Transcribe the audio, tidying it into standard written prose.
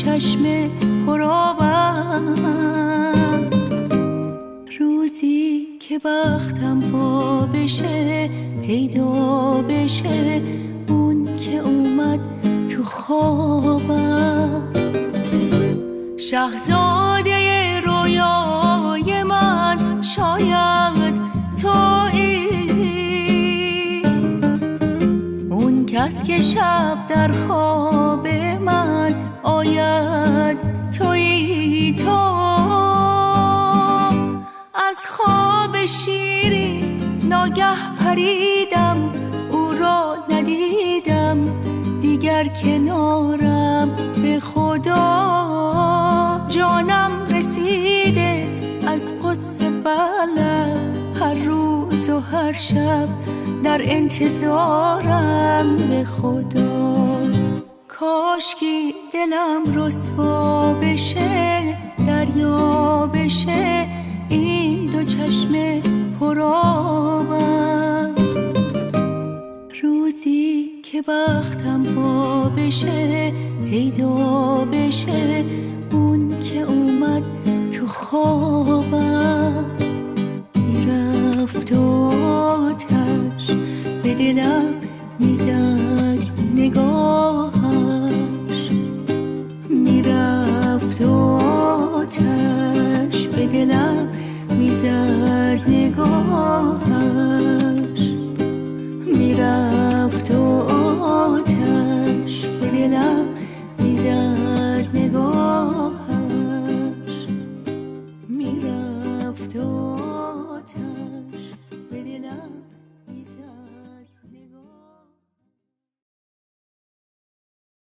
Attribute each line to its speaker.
Speaker 1: چشم پرآبم. روزی که بختم وا بشه پیدا بشه اون که اومد تو خوابم. شاهزاده رویای من شاید تویی، اون کس که شب در خواب من آید تویی. تو از خواب شیرین ناگه پریدم، او را ندیدم دیگر کنارم. به خدا جانم رسیده از قصه بلم، هر روز و هر شب در انتظارم. به خدا کاشکی دلم رسوا بشه، دریا بشه این دو چشم پرآبم. روزی که بختم وا بشه پیدا بشه اون که اومد تو خوابم. میرفت و آتش به دلم میزد نگاهش، میرفت و آتش به دلم میزد نگاهش، میرفت